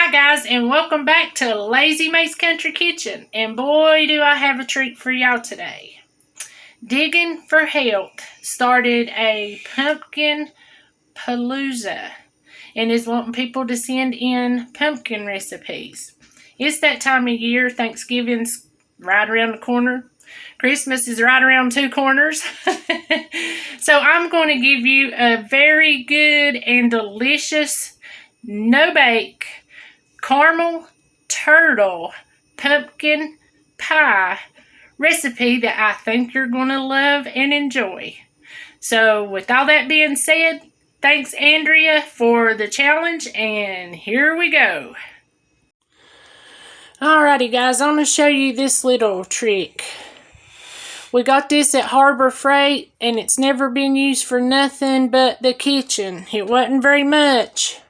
Hi guys, and welcome back to Lazy Mae's Country Kitchen. And boy, do I have a treat for y'all today. Digging for Health started a pumpkin palooza and is wanting people to send in pumpkin recipes. It's that time of year. Thanksgiving's right around the corner. Christmas is right around two corners. So I'm going to give you a very good and delicious no-bake caramel turtle pumpkin pie recipe that I think you're going to love and enjoy. So with all that being said, thanks Andrea for the challenge, and here we go. Alrighty guys, I'm going to show you this little trick. We got this at Harbor Freight and it's never been used for nothing but the kitchen. It wasn't very much.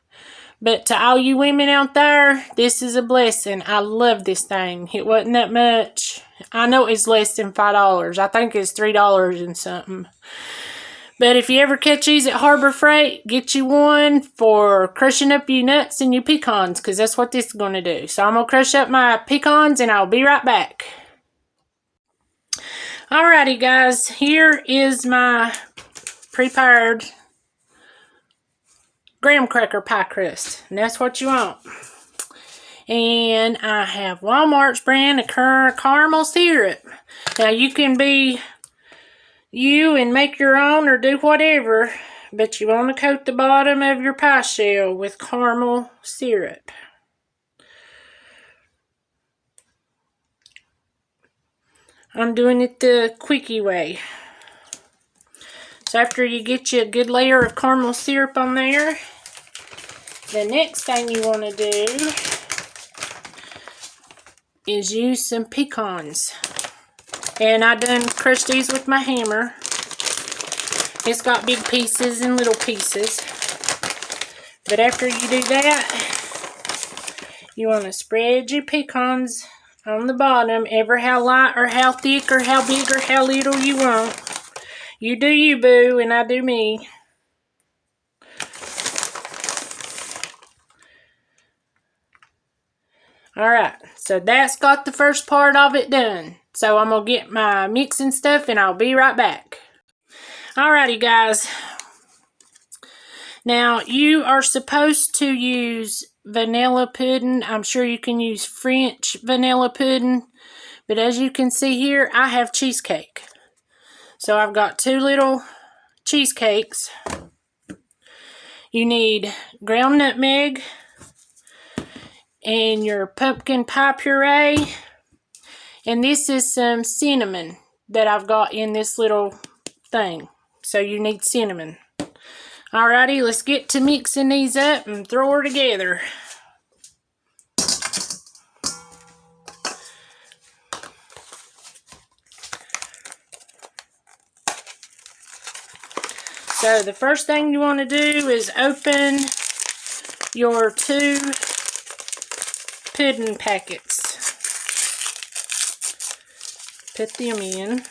But to all you women out there, this is a blessing. I love this thing. It wasn't that much. I know it's less than $5. I think it's $3 and something. But if you ever catch these at Harbor Freight, get you one for crushing up your nuts and your pecans, because that's what this is going to do. So I'm going to crush up my pecans and I'll be right back. Alrighty guys, here is my prepared graham cracker pie crust, and that's what you want. And I have Walmart's brand of caramel syrup. Now you can be you and make your own or do whatever, but you want to coat the bottom of your pie shell with caramel syrup. I'm doing it the quickie way. So after you get you a good layer of caramel syrup on there, the next thing you want to do is use some pecans. And I done crushed these with my hammer. It's got big pieces and little pieces. But after you do that, you want to spread your pecans on the bottom, ever how light or how thick or how big or how little you want. You do you, boo, and I do me. Alright, so that's got the first part of it done. So I'm going to get my mixing stuff and I'll be right back. Alrighty guys. Now you are supposed to use vanilla pudding. I'm sure you can use French vanilla pudding. But as you can see here, I have cheesecake. So I've got two little cheesecakes. You need ground nutmeg and your pumpkin pie puree. And this is some cinnamon that I've got in this little thing. So you need cinnamon. Alrighty, let's get to mixing these up and throw her together. So the first thing you want to do is open your two pudding packets. Put them in.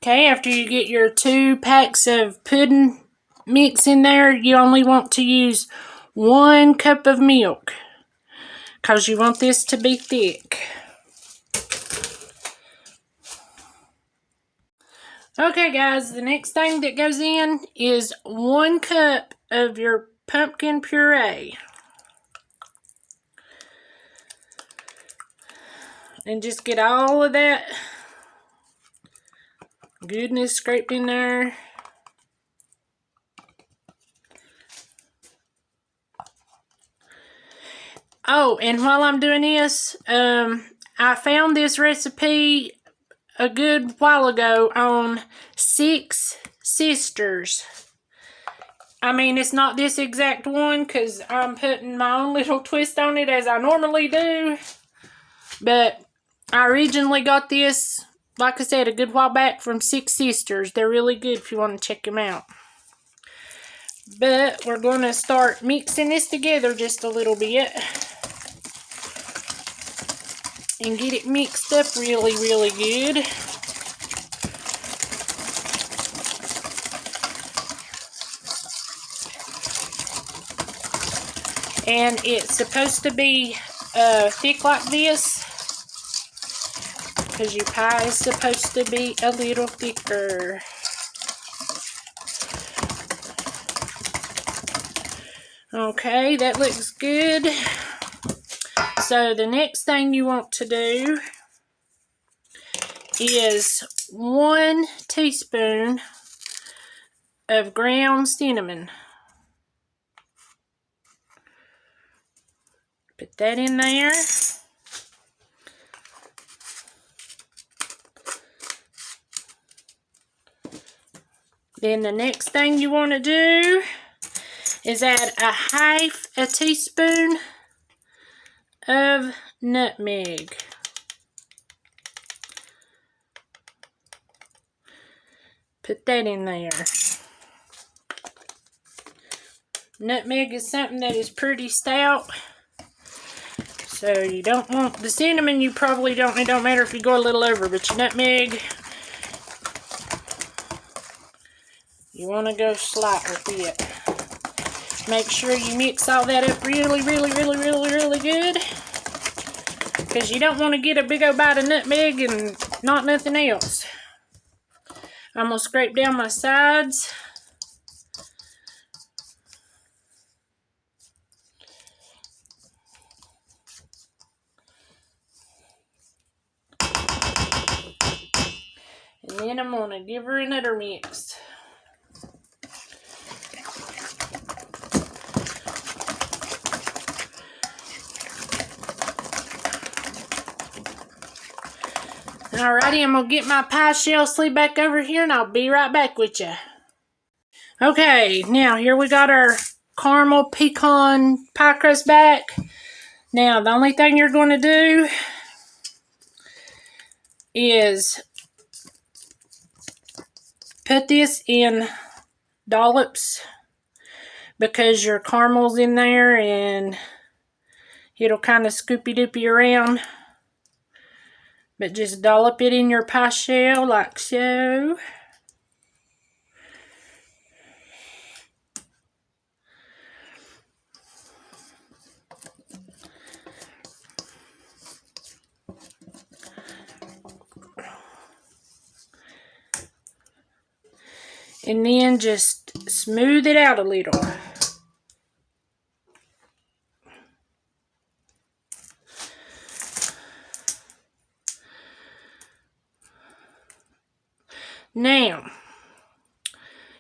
Okay, after you get your 2 packs of pudding mix in there, you only want to use 1 cup of milk because you want this to be thick. Okay guys, the next thing that goes in is 1 cup of your pumpkin puree. And just get all of that goodness scraped in there. Oh, and while I'm doing this, I found this recipe a good while ago on Six Sisters. I mean, it's not this exact one because I'm putting my own little twist on it as I normally do. But I originally got this, like I said, a good while back from Six Sisters. They're really good if you want to check them out. But we're going to start mixing this together just a little bit. And get it mixed up really, really good. And it's supposed to be thick like this, because your pie is supposed to be a little thicker. Okay, that looks good. So the next thing you want to do is 1 teaspoon of ground cinnamon. Put that in there. Then the next thing you want to do is add a half a teaspoon of nutmeg. Put that in there. Nutmeg is something that is pretty stout. So you don't want the cinnamon, you probably don't, it don't matter if you go a little over, but your nutmeg, you want to go slight with it. Make sure you mix all that up really, really, really, really, really good. Because you don't want to get a big old bite of nutmeg and not nothing else. I'm going to scrape down my sides. And then I'm going to give her another mix. Alrighty, I'm going to get my pie shell sleeve back over here and I'll be right back with you. Okay, now here we got our caramel pecan pie crust back. Now the only thing you're going to do is put this in dollops because your caramel's in there and it'll kind of scoopy doopy around. But just dollop it in your pie shell like so. And then just smooth it out a little. Now,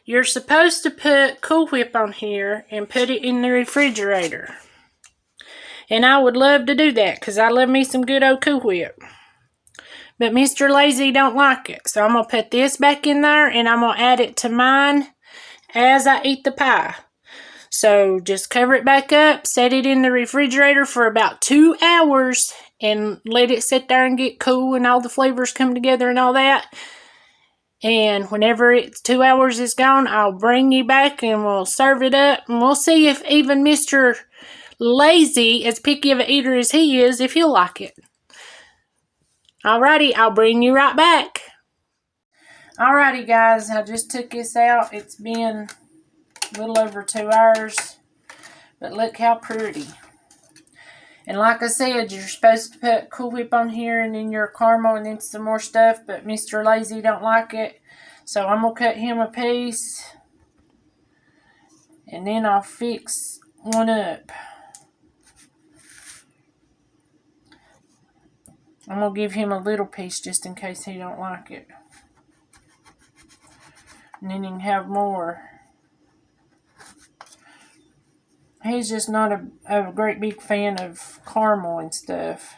you're supposed to put Cool Whip on here and put it in the refrigerator. And I would love to do that because I love me some good old Cool Whip. But Mr. Lazy don't like it. So I'm going to put this back in there and I'm going to add it to mine as I eat the pie. So just cover it back up, set it in the refrigerator for about 2 hours and let it sit there and get cool and all the flavors come together and all that. And whenever it's 2 hours is gone, I'll bring you back and we'll serve it up. And we'll see if even Mr. Lazy, as picky of an eater as he is, if he'll like it. Alrighty, I'll bring you right back. Alrighty guys, I just took this out. It's been a little over 2 hours. But look how pretty. And like I said, you're supposed to put Cool Whip on here and then your caramel and then some more stuff. But Mr. Lazy don't like it. So I'm going to cut him a piece. And then I'll fix one up. I'm going to give him a little piece just in case he don't like it. And then he can have more. He's just not a great big fan of caramel and stuff.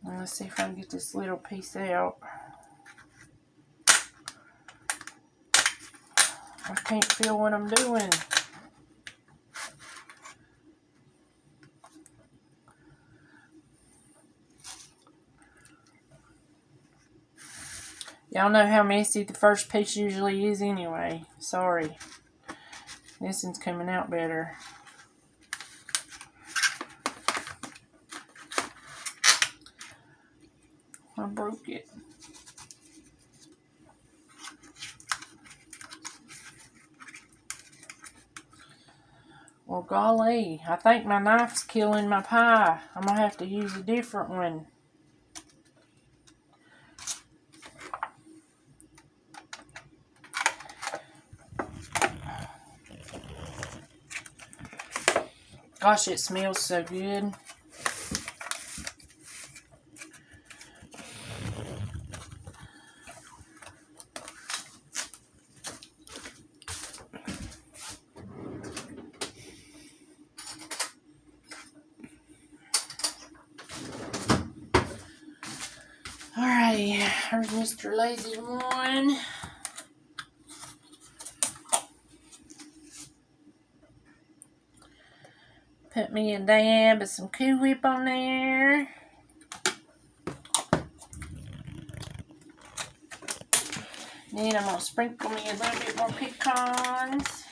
Let's see if I can get this little piece out. I can't feel what I'm doing. Y'all know how messy the first piece usually is anyway. Sorry. This one's coming out better. I broke it. Well, golly, I think my knife's killing my pie. I'm going to have to use a different one. Gosh, it smells so good. Alright, here's Mr. Lazy One. Put me a dab of some Cool Whip on there. Then I'm going to sprinkle me a little bit more pecans.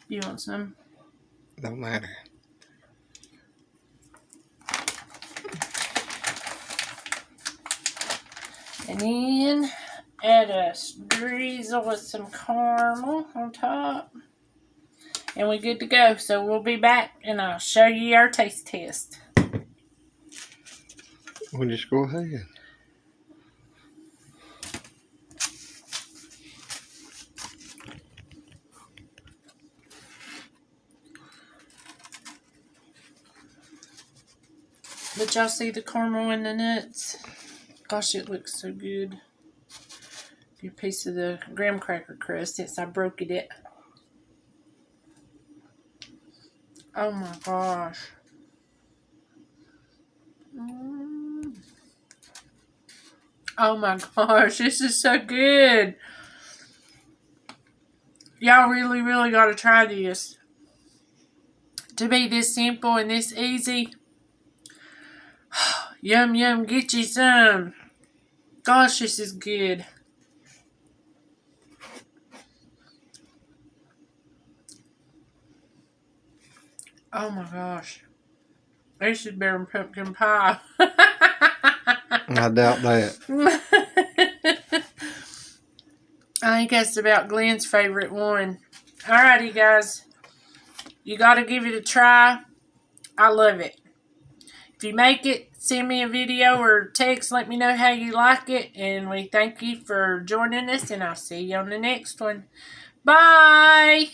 You want some? Don't matter. And then add a drizzle with some caramel on top. And we're good to go. So we'll be back and I'll show you our taste test. Well, just go ahead. But y'all see the caramel and the nuts? Gosh, it looks so good. A piece of the graham cracker crust since I broke it. Oh my gosh. Oh my gosh, this is so good. Y'all really, really got to try this. To be this simple and this easy. Yum, yum, get you some. Gosh, this is good. Oh my gosh. This is better than pumpkin pie. I doubt that. I think that's about Glenn's favorite one. Alrighty, guys. You got to give it a try. I love it. If you make it, send me a video or text. Let me know how you like it. And we thank you for joining us. And I'll see you on the next one. Bye.